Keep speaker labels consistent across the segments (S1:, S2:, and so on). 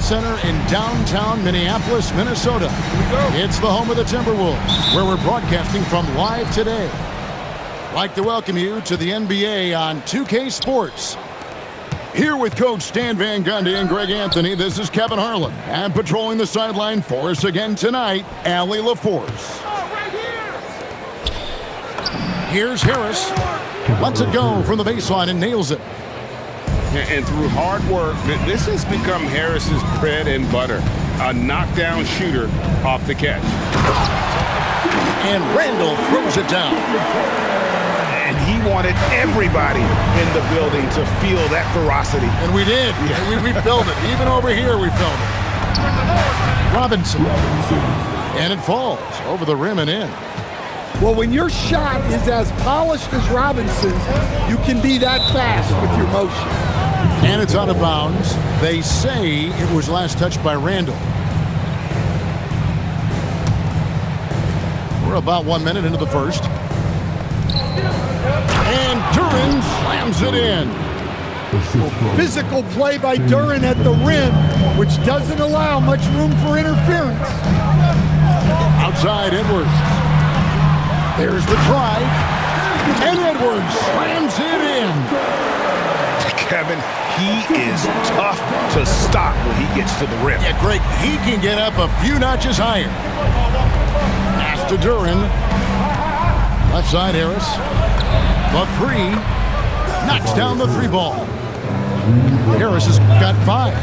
S1: Center in downtown Minneapolis, Minnesota. It's the home of the Timberwolves, where we're broadcasting from live today. I'd like to welcome you to the NBA on 2K Sports. Here with Coach Stan Van Gundy and Greg Anthony, this is Kevin Harlan. And patrolling the sideline for us again tonight, Allie LaForce. Here's Harris. Lets it go from the baseline and nails it.
S2: And through hard work, this has become Harris's bread and butter. A knockdown shooter off the catch.
S1: And Randall throws it down.
S3: And he wanted everybody in the building to feel that ferocity.
S1: And we did. Yeah. We felt it. Even over here, we felt it. Robinson. And it falls over the rim and in.
S4: Well, when your shot is as polished as Robinson's, you can be that fast with your motion.
S1: And it's out of bounds. They say it was last touched by Randall. We're about 1 minute into the first. And Duren slams it in.
S4: Physical play by Duren at the rim, which doesn't allow much room for interference.
S1: Outside Edwards. There's the drive. And Edwards slams it in.
S3: Kevin, he is tough to stop when he gets to the rim.
S1: Yeah, Greg, he can get up a few notches higher. Pass to Duren. Left side Harris. The three. Knocks down the three ball. Harris has got 5.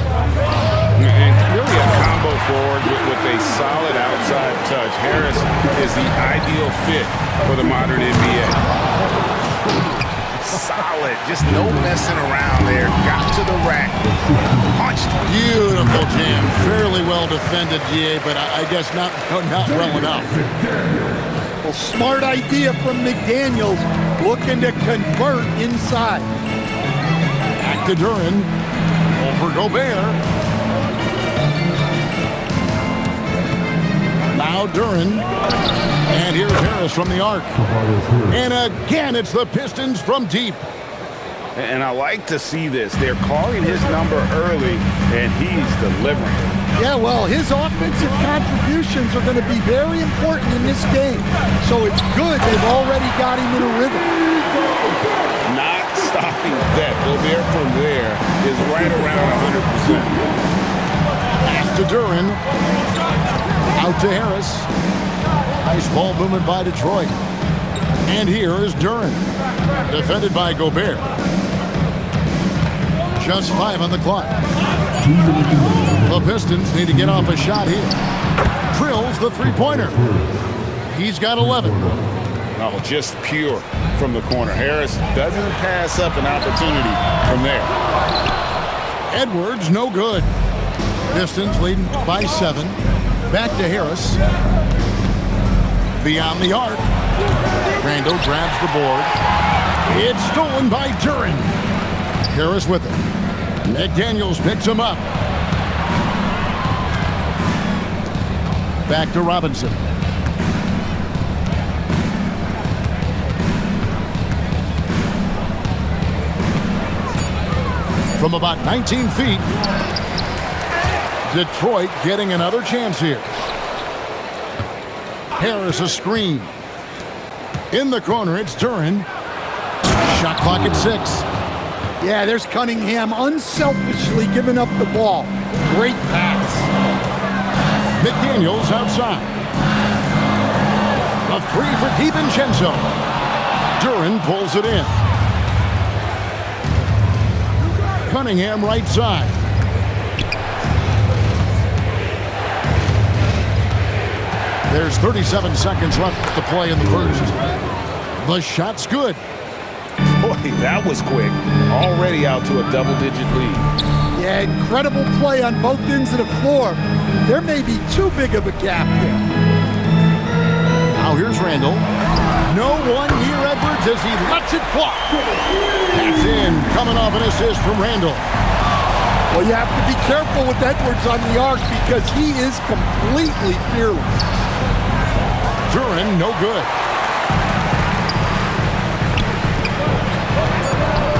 S2: And really a combo forward with a solid outside touch. Harris is the ideal fit for the modern NBA.
S3: Solid, just no messing around there. Got to the rack, punched.
S1: Beautiful jam, fairly well defended, DA, but I guess not well enough.
S4: Well, smart idea from McDaniels, looking to convert inside.
S1: Back to Duren, over Gobert. Now Duren. And here's Harris from the arc. And again, it's the Pistons from deep.
S2: And I like to see this. They're calling his number early, and he's delivering.
S4: Yeah, well, his offensive contributions are going to be very important in this game. So it's good they've already got him in a rhythm.
S2: Not stopping that. Gobert from there is right around 100%.
S1: Pass to Duren. Out to Harris. Nice ball movement by Detroit. And here is Duren. Defended by Gobert. Just 5 on the clock. The Pistons need to get off a shot here. Drills the three-pointer. He's got 11.
S2: Oh, just pure from the corner. Harris doesn't pass up an opportunity from there.
S1: Edwards, no good. Pistons leading by 7. Back to Harris. Beyond the arc. Randall grabs the board. It's stolen by Duren. Harris with it. McDaniels picks him up. Back to Robinson. From about 19 feet, Detroit getting another chance here. Harris a screen. In the corner, it's Duren. Shot clock at 6.
S4: Yeah, there's Cunningham unselfishly giving up the ball. Great pass.
S1: McDaniels outside. A 3 for DiVincenzo. Duren pulls it in. Cunningham right side. There's 37 seconds left to play in the first. The shot's good.
S2: Boy, that was quick. Already out to a double-digit lead.
S4: Yeah, incredible play on both ends of the floor. There may be too big of a gap here.
S1: Now here's Randall. No one near Edwards as he lets it fly. That's in, coming off an assist from Randall.
S4: Well, you have to be careful with Edwards on the arc because he is completely fearless.
S1: Duren, no good.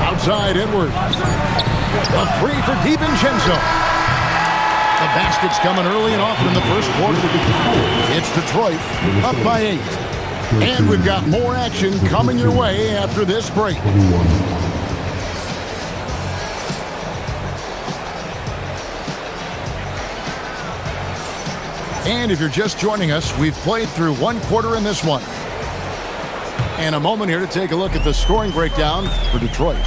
S1: Outside Edwards. A 3 for DiVincenzo. the baskets coming early and often in the first quarter. It's Detroit up by 8. And we've got more action coming your way after this break. And if you're just joining us, we've played through one quarter in this one. And a moment here to take a look at the scoring breakdown for Detroit.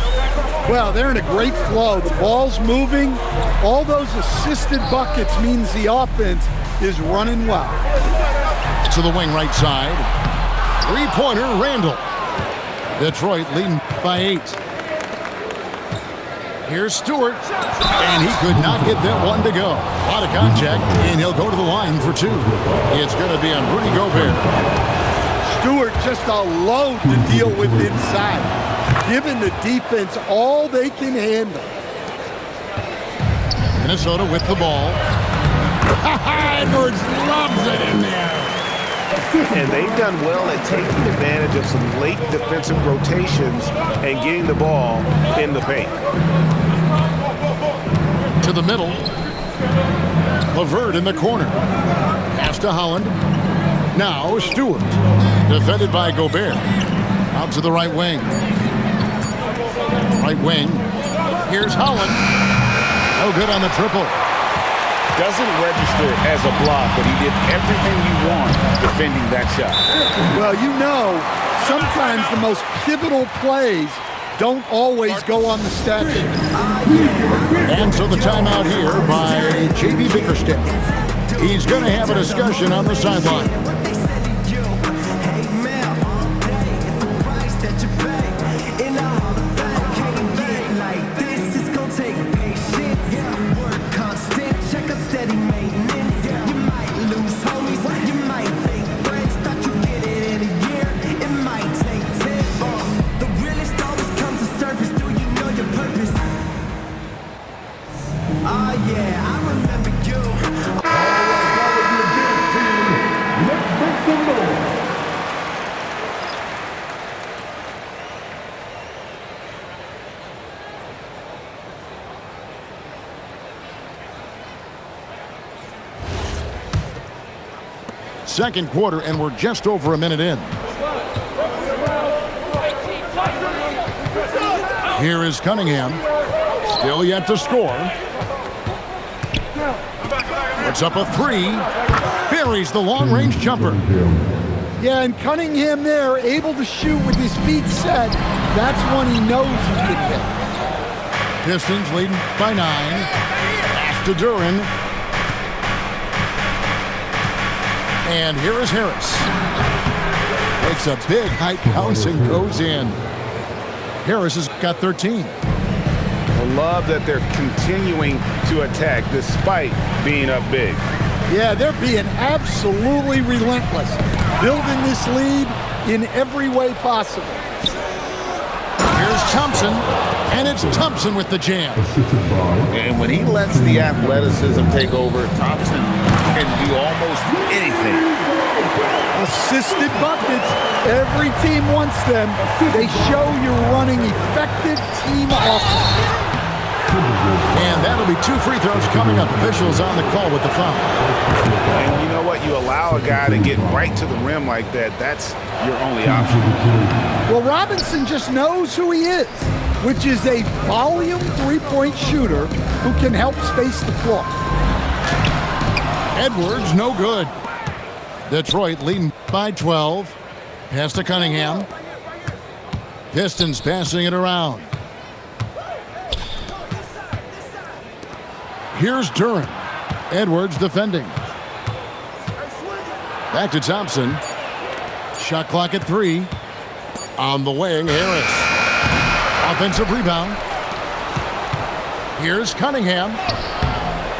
S4: Well, they're in a great flow. The ball's moving. All those assisted buckets means the offense is running well.
S1: To the wing right side. Three-pointer, Randall. Detroit leading by 8. Here's Stewart. And he could not get that one to go. A lot of contact, and he'll go to the line for 2. It's going to be on Rudy Gobert.
S4: Stewart just a load to deal with inside, giving the defense all they can handle.
S1: Minnesota with the ball. Edwards loves it in there.
S3: And they've done well at taking advantage of some late defensive rotations and getting the ball in the paint.
S1: To the middle. LeVert in the corner. Pass to Holland. Now Stewart. Defended by Gobert. Out to the right wing. Right wing. Here's Holland. No good on the triple.
S2: Doesn't register as a block, but he did everything you want defending that shot.
S4: Well, you know, sometimes the most pivotal plays don't always go on the stat sheet.
S1: And so the timeout here by J.B. Bickerstaff. He's going to have a discussion on the sideline. Second quarter, and we're just over a minute in. Here is Cunningham. Still yet to score. Puts up a 3. Buries the long-range jumper.
S4: Yeah, and Cunningham there, able to shoot with his feet set. That's when he knows he can hit.
S1: Pistons leading by 9. Pass to Duran. And here is Harris. Makes a big height bounce and goes in. Harris has got 13.
S2: I love that they're continuing to attack despite being up big.
S4: Yeah, they're being absolutely relentless, building this lead in every way possible.
S1: Here's Thompson, and it's Thompson with the jam.
S3: And when he lets the athleticism take over, Thompson can do almost anything.
S4: Assisted buckets, every team wants them. They show you're running effective team offense.
S1: And that'll be 2 free throws coming up. Officials on the call with the foul.
S2: And you know what? You allow a guy to get right to the rim like that. That's your only option.
S4: Well, Robinson just knows who he is, which is a volume three-point shooter who can help space the floor.
S1: Edwards, no good. Detroit leading by 12. Pass to Cunningham. Pistons passing it around. Here's Duran. Edwards defending. Back to Thompson. Shot clock at 3. On the wing, Harris. Offensive rebound. Here's Cunningham.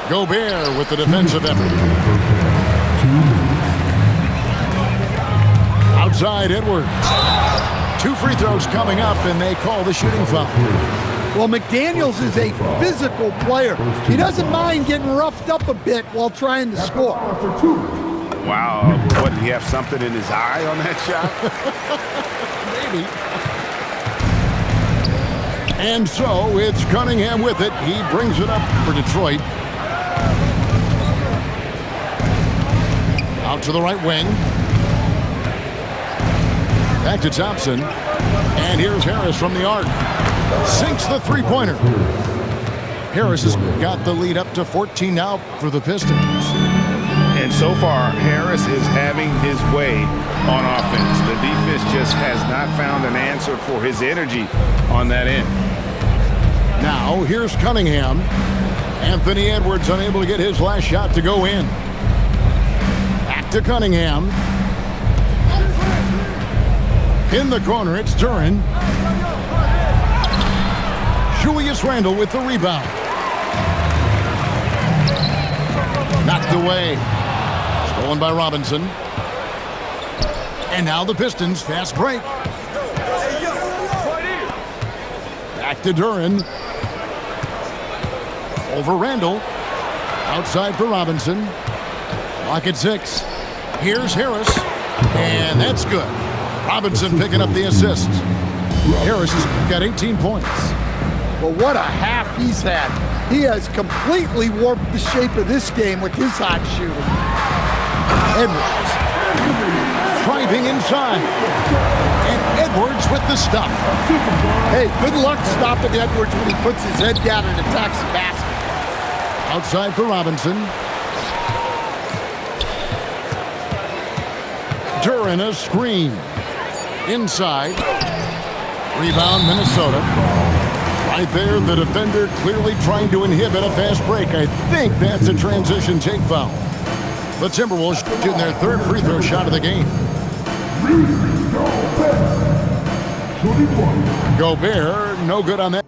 S1: Gobert with the defensive effort. Outside Edwards. 2 free throws coming up, and they call the shooting foul.
S4: Well, McDaniels is a physical player. He doesn't mind getting roughed up a bit while trying to score.
S2: Wow. What, did he have something in his eye on that shot?
S1: Maybe. And so it's Cunningham with it. He brings it up for Detroit. to the right wing. Back to Thompson. And here's Harris from the arc. Sinks the three-pointer. Harris has got the lead up to 14 now for the Pistons.
S2: And so far, Harris is having his way on offense. The defense just has not found an answer for his energy on that end.
S1: Now, here's Cunningham. Anthony Edwards unable to get his last shot to go in. Back to Cunningham. In the corner, it's Duren. Julius Randle with the rebound. Knocked away. Stolen by Robinson. And now the Pistons fast break. Back to Duren. Over Randle. Outside for Robinson. Clock at 6. Here's Harris. And that's good. Robinson picking up the assist. Harris has got 18 points.
S4: Well, what a half he's had. He has completely warped the shape of this game with his hot shooting.
S1: Edwards. Driving inside. And Edwards with the stuff.
S4: Hey, good luck stopping Edwards when he puts his head down and attacks the basket.
S1: Outside for Robinson. Duren a screen. Inside. Rebound Minnesota. Right there, the defender clearly trying to inhibit a fast break. I think that's a transition take foul. The Timberwolves shooting their third free throw shot of the game. Gobert, no good on that.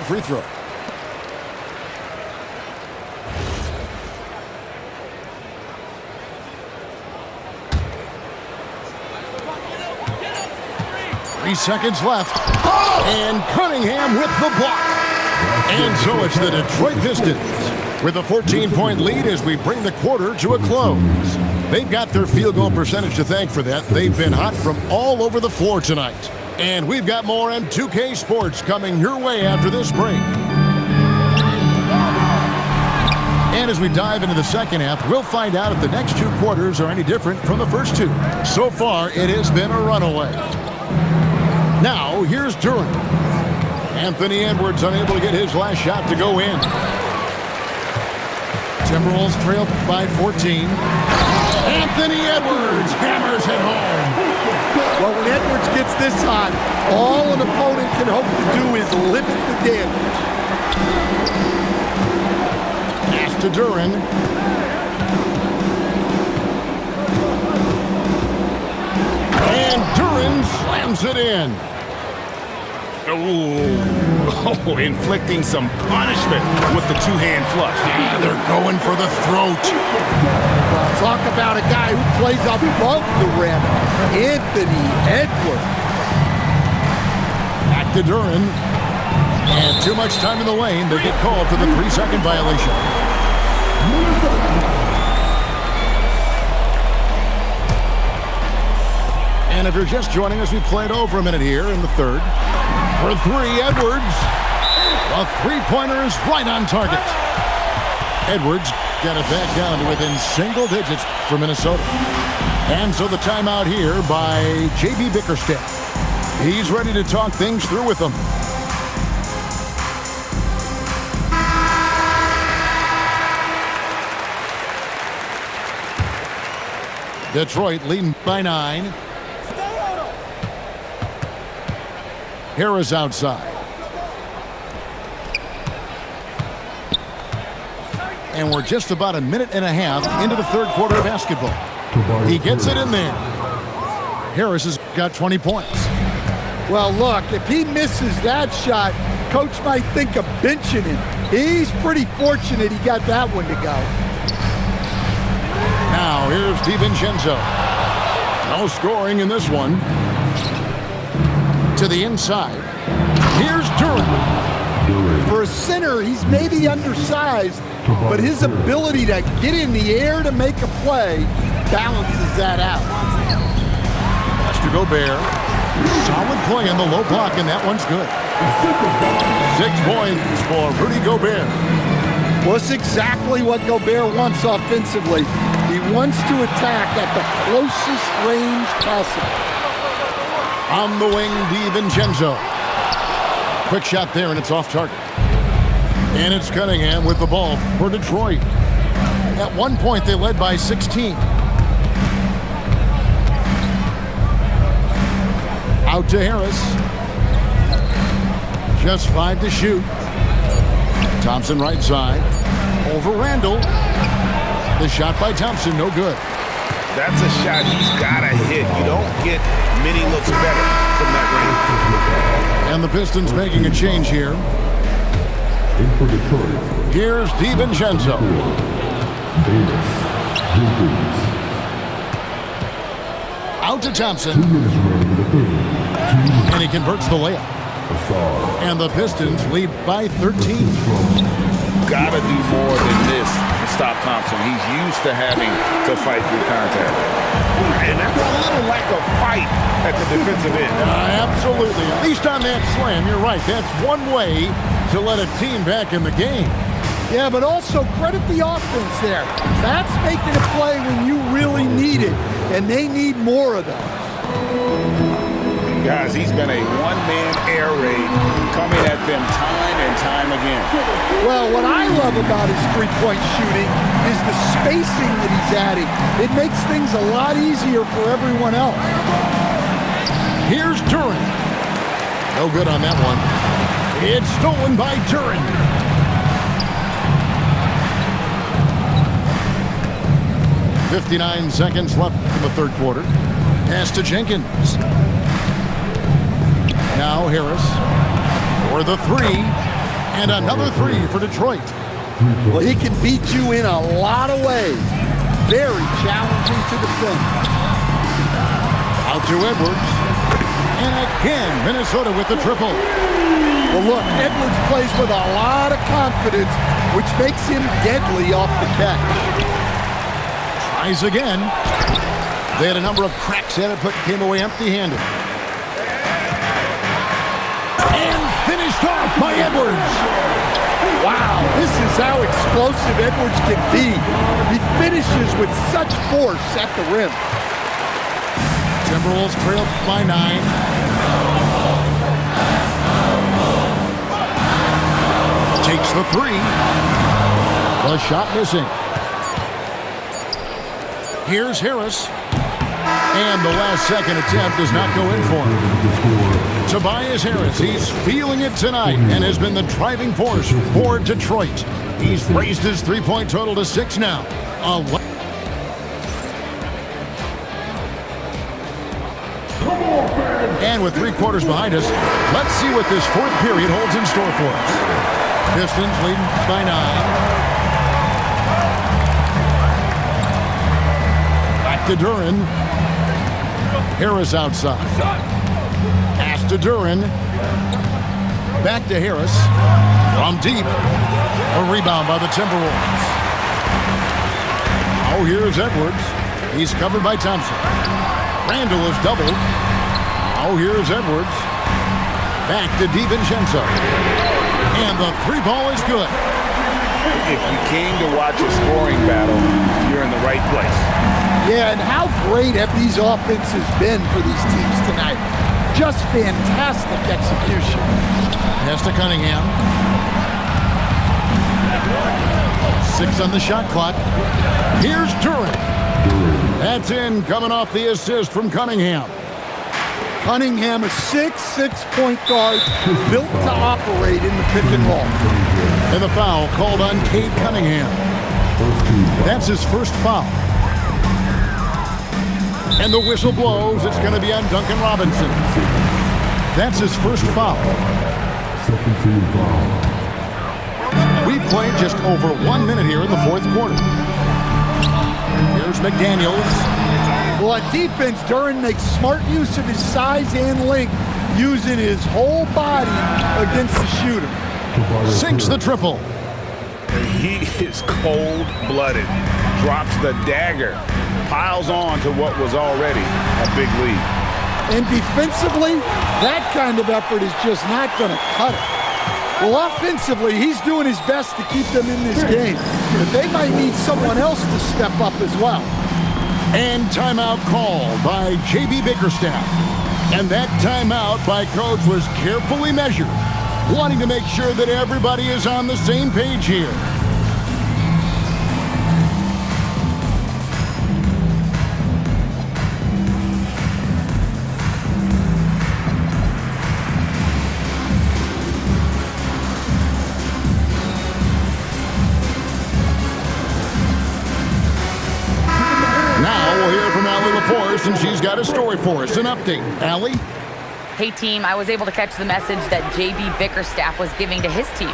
S1: Free throw. Three seconds left. And Cunningham with the block. And so it's the Detroit Pistons with a 14-point lead as we bring the quarter to a close. They've got their field goal percentage to thank for that. They've been hot from all over the floor tonight. And we've got more M2K Sports coming your way after this break. And as we dive into the second half, we'll find out if the next two quarters are any different from the first two. So far, it has been a runaway. Now, here's Duren. Anthony Edwards unable to get his last shot to go in. Timberwolves trailed by 14. Anthony Edwards hammers it home.
S4: Well, when Edwards gets this hot, all an opponent can hope to do is limit the damage. Pass to Duren. And Duren slams it in.
S2: Oh, inflicting some punishment with the two-hand flush.
S1: Yeah, they're going for the throat.
S4: Well, talk about a guy who plays above the rim. Anthony Edwards.
S1: Back to Duren. And too much time in the lane. They get called for the 3-second violation. And if you're just joining us, we played over a minute here in the third. For three, Edwards. A three-pointer is right on target. Edwards got it back down to within single digits for Minnesota. And so the timeout here by J.B. Bickerstaff. He's ready to talk things through with them. Detroit leading by 9. Harris outside. And we're just about a minute and a half into the third quarter of basketball. He gets it in there. Harris has got 20 points.
S4: Well, look, if he misses that shot, coach might think of benching him. He's pretty fortunate he got that one to go.
S1: Now, here's DiVincenzo. No scoring in this one. To the inside. Here's Durant.
S4: For a center, he's maybe undersized, but his ability to get in the air to make a play balances that out.
S1: That's to Gobert. Solid play in the low block, and that one's good. 6 points for Rudy Gobert.
S4: Well, it's exactly what Gobert wants offensively. He wants to attack at the closest range possible.
S1: On the wing, DiVincenzo. Quick shot there, and it's off target. And it's Cunningham with the ball for Detroit. At one point, they led by 16. Out to Harris. Just 5 to shoot. Thompson right side. Over Randall. The shot by Thompson, no good.
S3: That's a shot he's got to hit. You don't get many looks better from that range.
S1: And the Pistons making a change here. Here's DiVincenzo. Out to Thompson. And he converts the layup. And the Pistons lead by 13.
S2: Gotta do more than this to stop Thompson. He's used to having to fight through contact.
S3: And that's a little lack of fight at the defensive end.
S1: Absolutely. At least on that slam, you're right. That's one way to let a team back in the game.
S4: Yeah, but also credit the offense there. That's making a play when you really need it, and they need more of those.
S2: Guys, he's been a one-man air raid coming at them time and time again.
S4: Well, what I love about his three-point shooting is the spacing that he's adding. It makes things a lot easier for everyone else.
S1: Here's Durant. No good on that one. It's stolen by Durant. .59 seconds left in the third quarter. Pass to Jenkins. Now Harris for the three, and another three for Detroit.
S4: Well, he can beat you in a lot of ways. Very challenging to defend.
S1: Out to Edwards. And again, Minnesota with the triple.
S4: Well, look, Edwards plays with a lot of confidence, which makes him deadly off the catch.
S1: Tries again. They had a number of cracks at it, but came away empty-handed. And finished off by Edwards.
S4: Wow, this is how explosive Edwards can be. He finishes with such force at the rim.
S1: Timberwolves trailed by 9. Takes the three. The shot missing. Here's Harris. And the last second attempt does not go in for him. Tobias Harris, he's feeling it tonight and has been the driving force for Detroit. He's raised his three-point total to 6 now. And with 3 quarters behind us, let's see what this fourth period holds in store for us. Pistons leading by 9. Back to Duran. Harris outside. Pass to Duran. Back to Harris. From deep. A rebound by the Timberwolves. Oh, here's Edwards. He's covered by Thompson. Randall is doubled. Oh, here's Edwards. Back to DiVincenzo. And the three ball is good.
S2: If you came to watch a scoring battle, you're in the right place.
S4: Yeah, and how great have these offenses been for these teams tonight? Just fantastic execution.
S1: Pass to Cunningham. 6 on the shot clock. Here's Durant. That's in, coming off the assist from Cunningham.
S4: Cunningham, a 6'6" point guard, built to operate in the pick and roll.
S1: And the foul called on Cade Cunningham. That's his first foul. And the whistle blows. It's going to be on Duncan Robinson. That's his first foul.
S5: Second team foul.
S1: We've played just over 1 minute here in the fourth quarter. Here's McDaniels.
S4: Well, on defense, Duren makes smart use of his size and length, using his whole body against the shooter.
S1: Sinks the triple.
S2: He is cold-blooded. Drops the dagger. Piles on to what was already a big lead.
S4: And defensively, that kind of effort is just not going to cut it. Well, offensively, he's doing his best to keep them in this game. But they might need someone else to step up as well.
S1: And timeout called by J.B. Bickerstaff. And that timeout by Coach was carefully measured, wanting to make sure that everybody is on the same page here. And she's got a story for us, an update. Allie?
S6: Hey team, I was able to catch the message that J.B. Bickerstaff was giving to his team.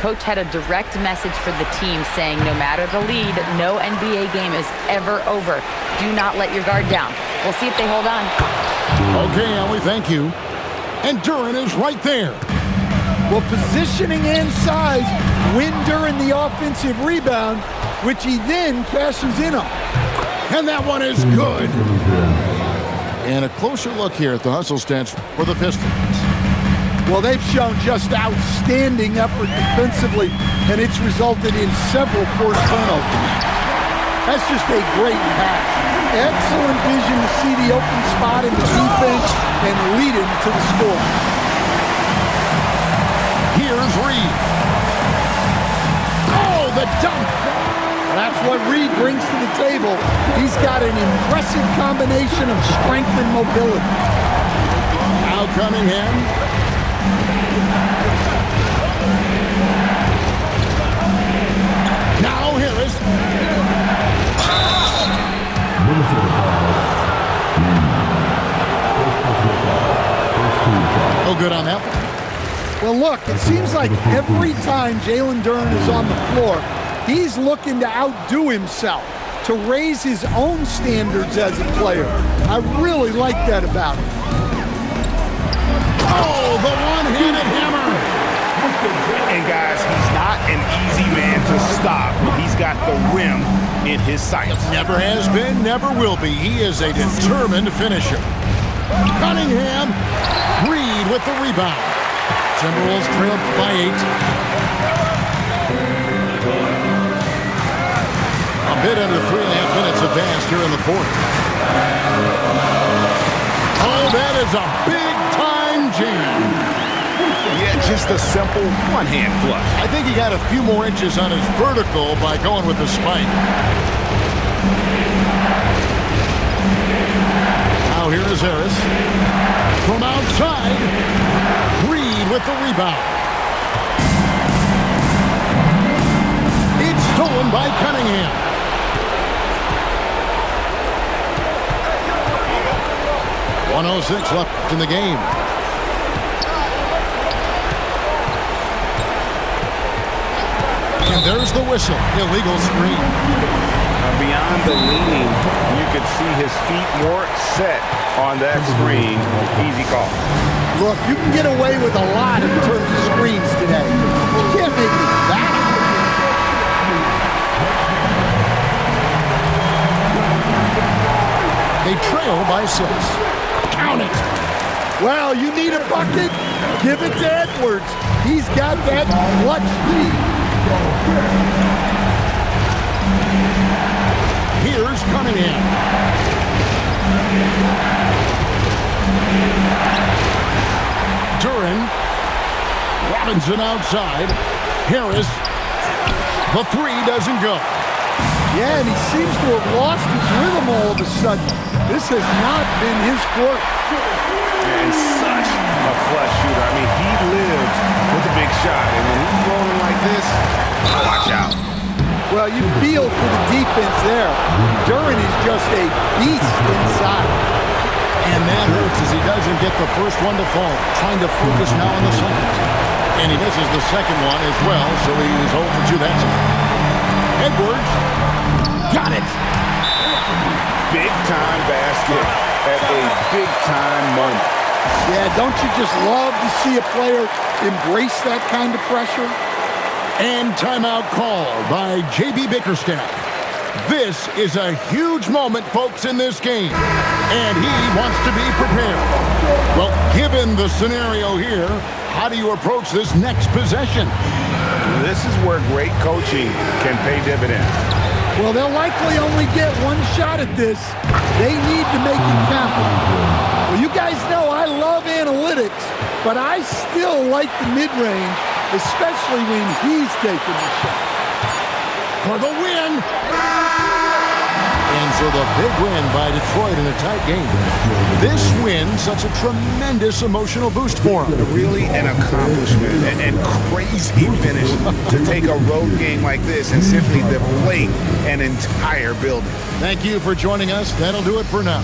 S6: Coach had a direct message for the team saying no matter the lead, no NBA game is ever over. Do not let your guard down. We'll see if they hold on.
S1: Okay, Allie, thank you. And Duren is right there.
S4: Well, positioning and size win Duren the offensive rebound, which he then cashes in on.
S1: And that one is good. And a closer look here at the hustle stats for the Pistons.
S4: Well, they've shown just outstanding effort defensively, and it's resulted in several forced turnovers. That's just a great pass. Excellent vision to see the open spot in the defense and lead him to the score.
S1: Here's Reed. Oh, the dunk.
S4: That's what Reed brings to the table. He's got an impressive combination of strength and mobility.
S1: Now Cunningham. Now Harris. No good on that one.
S4: Well, look, it seems like every time Jalen Duren is on the floor, he's looking to outdo himself, to raise his own standards as a player. I really like that about him.
S1: Oh, the one-handed hammer.
S2: And guys, he's not an easy man to stop. He's got the rim in his sights.
S1: Never has been, never will be. He is a determined finisher. Cunningham, Reed with the rebound. Timberwolves trail by 8. A bit under 3.5 minutes advanced here in the fourth. Oh, that is a big-time jam.
S2: Yeah, just a simple one-hand flush.
S1: I think he got a few more inches on his vertical by going with the spike. Now here is Harris. From outside, Reed with the rebound. It's stolen by Cunningham. .106 left in the game. And there's the whistle. Illegal screen.
S2: Beyond the leaning, you could see his feet more set on that screen. Easy call.
S4: Look, you can get away with a lot in terms of screens today. You can't make it that.
S1: They trail by 6. Count it.
S4: Well, you need a bucket? Give it to Edwards. He's got that clutch lead.
S1: Here's Cunningham. Duren. Robinson outside. Harris. The 3 doesn't go.
S4: Yeah, and he seems to have lost his rhythm all of a sudden. This has not been his quarter.
S2: And such a clutch shooter. I mean, he lives with a big shot. And when he's rolling like this, watch out.
S4: Well, you feel for the defense there. Duran is just a beast inside.
S1: And that hurts as he doesn't get the first one to fall. Trying to focus now on the second. And he misses the second one as well, so he's 0 for 2 that time. Edwards got it.
S2: Big-time basket at a big-time moment.
S4: Yeah, don't you just love to see a player embrace that kind of pressure?
S1: And timeout called by J.B. Bickerstaff. This is a huge moment, folks, in this game. And he wants to be prepared. Well, given the scenario here, how do you approach this next possession?
S2: This is where great coaching can pay dividends.
S4: Well, they'll likely only get one shot at this. They need to make it count. Well, you guys know I love analytics, but I still like the mid-range, especially when he's taking the shot.
S1: For the win! And so the big win by Detroit in a tight game. This win, such a tremendous emotional boost for them.
S2: Really an accomplishment and crazy finish to take a road game like this and simply deflate an entire building.
S1: Thank you for joining us. That'll do it for now.